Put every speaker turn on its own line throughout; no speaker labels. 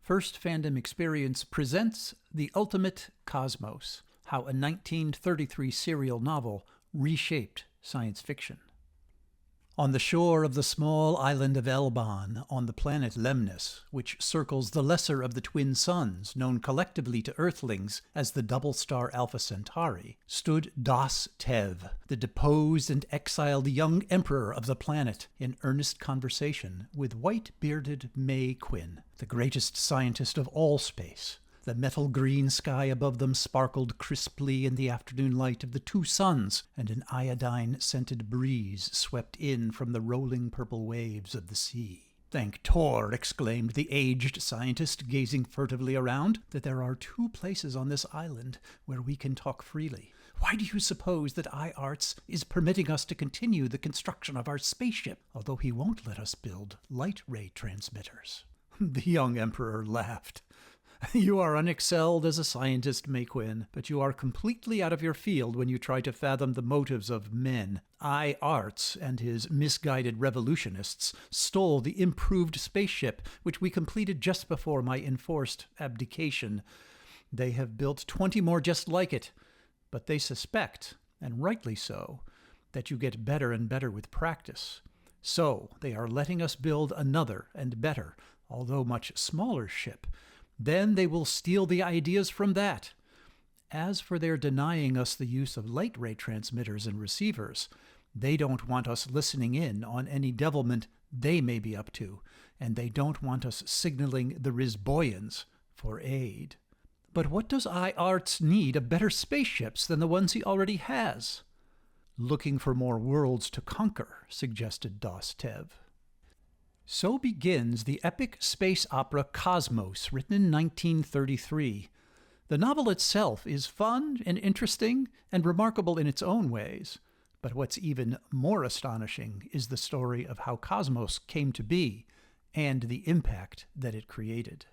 First Fandom Experience presents The Ultimate Cosmos, how a 1933 serial novel reshaped science fiction. On the shore of the small island of Elban, on the planet Lemnis, which circles the lesser of the twin suns, known collectively to Earthlings as the double star Alpha Centauri, stood Das Tev, the deposed and exiled young emperor of the planet, in earnest conversation with white-bearded May Quinn, the greatest scientist of all space. The metal green sky above them sparkled crisply in the afternoon light of the two suns, and an iodine-scented breeze swept in from the rolling purple waves of the sea. "Thank Tor," exclaimed the aged scientist, gazing furtively around, "that there are two places on this island where we can talk freely. Why do you suppose that IARTS is permitting us to continue the construction of our spaceship, although he won't let us build light-ray transmitters?" The young emperor laughed. "You are unexcelled as a scientist, May Quinn, but you are completely out of your field when you try to fathom the motives of men. IARTS and his misguided revolutionists stole the improved spaceship, which we completed just before my enforced abdication. They have built 20 more just like it, but they suspect, and rightly so, that you get better and better with practice. So they are letting us build another and better, although much smaller ship. Then they will steal the ideas from that. As for their denying us the use of light-ray transmitters and receivers, they don't want us listening in on any devilment they may be up to, and they don't want us signaling the Rizboyans for aid. But what does IARTS need of better spaceships than the ones he already has?" "Looking for more worlds to conquer," suggested Das Tev. So begins the epic space opera Cosmos, written in 1933. The novel itself is fun and interesting and remarkable in its own ways. But what's even more astonishing is the story of how Cosmos came to be and the impact that it created.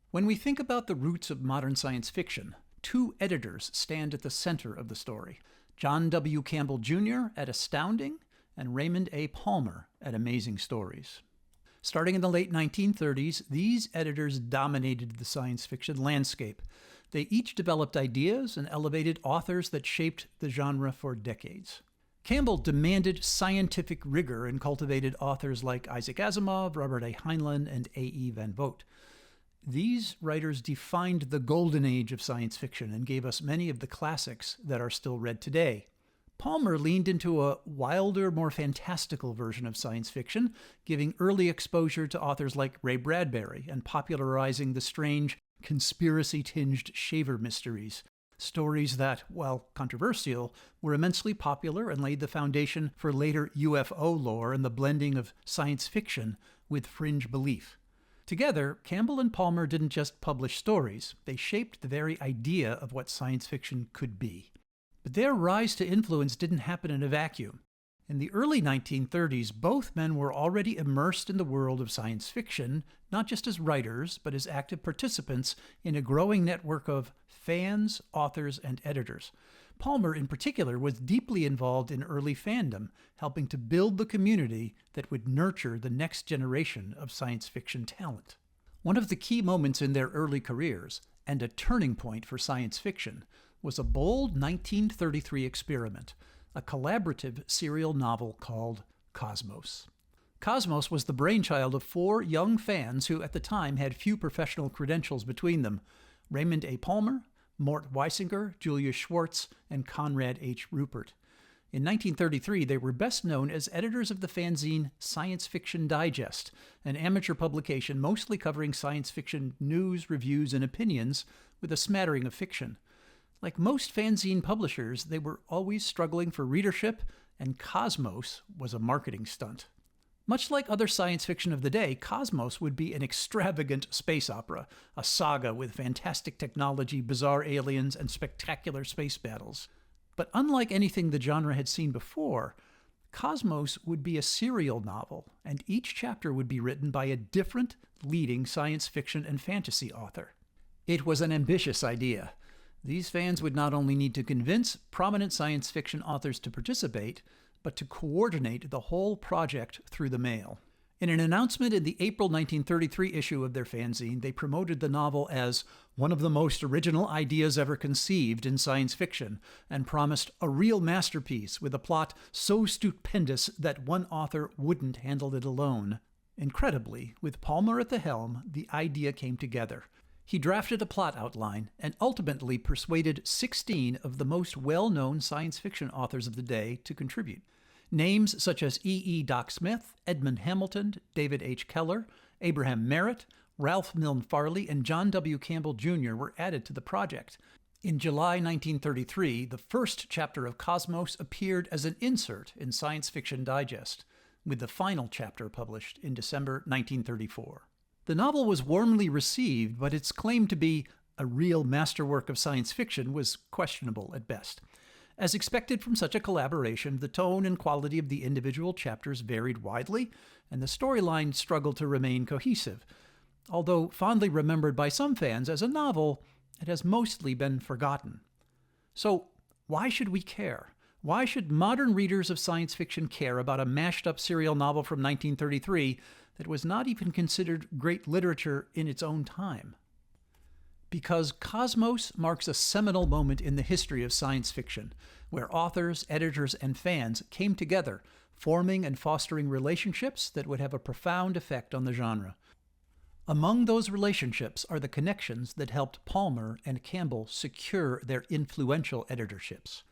When we think about the roots of modern science fiction, two editors stand at the center of the story: John W. Campbell Jr. at Astounding and Raymond A. Palmer at Amazing Stories. Starting in the late 1930s, these editors dominated the science fiction landscape. They each developed ideas and elevated authors that shaped the genre for decades. Campbell demanded scientific rigor and cultivated authors like Isaac Asimov, Robert A. Heinlein, and A.E. Van Vogt. These writers defined the golden age of science fiction and gave us many of the classics that are still read today. Palmer leaned into a wilder, more fantastical version of science fiction, giving early exposure to authors like Ray Bradbury and popularizing the strange, conspiracy-tinged Shaver mysteries, stories that, while controversial, were immensely popular and laid the foundation for later UFO lore and the blending of science fiction with fringe belief. Together, Campbell and Palmer didn't just publish stories, they shaped the very idea of what science fiction could be. But their rise to influence didn't happen in a vacuum. In the early 1930s, both men were already immersed in the world of science fiction, not just as writers, but as active participants in a growing network of fans, authors, and editors. Palmer, in particular, was deeply involved in early fandom, helping to build the community that would nurture the next generation of science fiction talent. One of the key moments in their early careers, and a turning point for science fiction, was a bold 1933 experiment, a collaborative serial novel called Cosmos. Cosmos was the brainchild of four young fans who at the time had few professional credentials between them: Raymond A. Palmer, Mort Weisinger, Julius Schwartz, and Conrad H. Rupert. In 1933, they were best known as editors of the fanzine Science Fiction Digest, an amateur publication mostly covering science fiction news, reviews, and opinions, with a smattering of fiction. Like most fanzine publishers, they were always struggling for readership, and Cosmos was a marketing stunt. Much like other science fiction of the day, Cosmos would be an extravagant space opera, a saga with fantastic technology, bizarre aliens, and spectacular space battles. But unlike anything the genre had seen before, Cosmos would be a serial novel, and each chapter would be written by a different leading science fiction and fantasy author. It was an ambitious idea. These fans would not only need to convince prominent science fiction authors to participate, but to coordinate the whole project through the mail. In an announcement in the April 1933 issue of their fanzine, they promoted the novel as one of the most original ideas ever conceived in science fiction, and promised a real masterpiece with a plot so stupendous that one author wouldn't handle it alone. Incredibly, with Palmer at the helm, the idea came together. He drafted a plot outline and ultimately persuaded 16 of the most well-known science fiction authors of the day to contribute. Names such as E. Doc Smith, Edmund Hamilton, David H. Keller, Abraham Merritt, Ralph Milne Farley, and John W. Campbell Jr. were added to the project. In July 1933, the first chapter of Cosmos appeared as an insert in Science Fiction Digest, with the final chapter published in December 1934. The novel was warmly received, but its claim to be a real masterwork of science fiction was questionable at best. As expected from such a collaboration, the tone and quality of the individual chapters varied widely, and the storyline struggled to remain cohesive. Although fondly remembered by some fans as a novel, it has mostly been forgotten. So, why should we care? Why should modern readers of science fiction care about a mashed-up serial novel from 1933 that was not even considered great literature in its own time? Because Cosmos marks a seminal moment in the history of science fiction, where authors, editors, and fans came together, forming and fostering relationships that would have a profound effect on the genre. Among those relationships are the connections that helped Palmer and Campbell secure their influential editorships.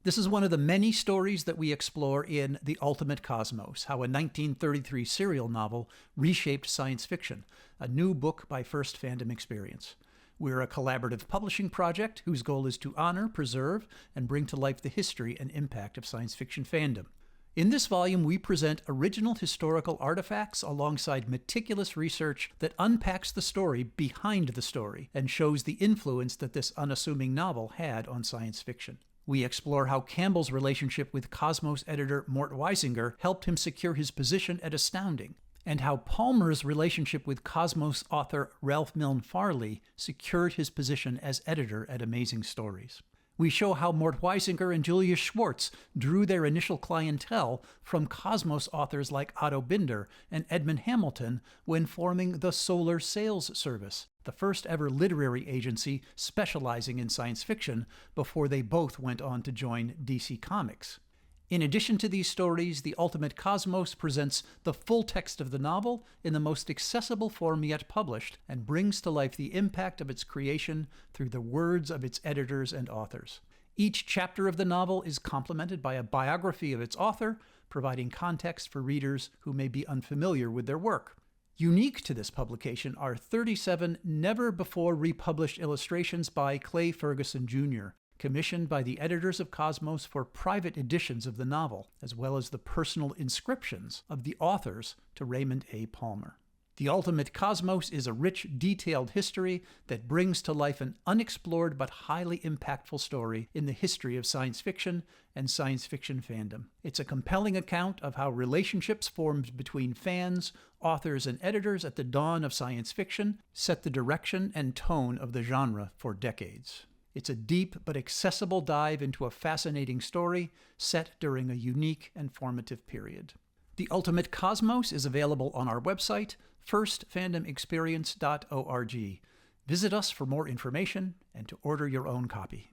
This is one of the many stories that we explore in The Ultimate Cosmos, how a 1933 serial novel reshaped science fiction, a new book by First Fandom Experience. We're a collaborative publishing project whose goal is to honor, preserve, and bring to life the history and impact of science fiction fandom. In this volume, we present original historical artifacts alongside meticulous research that unpacks the story behind the story and shows the influence that this unassuming novel had on science fiction. We explore how Campbell's relationship with Cosmos editor Mort Weisinger helped him secure his position at Astounding, and how Palmer's relationship with Cosmos author Ralph Milne Farley secured his position as editor at Amazing Stories. We show how Mort Weisinger and Julius Schwartz drew their initial clientele from Cosmos authors like Otto Binder and Edmund Hamilton when forming the Solar Sales Service, the first ever literary agency specializing in science fiction, before they both went on to join DC Comics. In addition to these stories, The Ultimate Cosmos presents the full text of the novel in the most accessible form yet published, and brings to life the impact of its creation through the words of its editors and authors. Each chapter of the novel is complemented by a biography of its author, providing context for readers who may be unfamiliar with their work. Unique to this publication are 37 never-before-republished illustrations by Clay Ferguson Jr., commissioned by the editors of Cosmos for private editions of the novel, as well as the personal inscriptions of the authors to Raymond A. Palmer. The Ultimate Cosmos is a rich, detailed history that brings to life an unexplored but highly impactful story in the history of science fiction and science fiction fandom. It's a compelling account of how relationships formed between fans, authors, and editors at the dawn of science fiction set the direction and tone of the genre for decades. It's a deep but accessible dive into a fascinating story set during a unique and formative period. The Ultimate Cosmos is available on our website, firstfandomexperience.org. Visit us for more information and to order your own copy.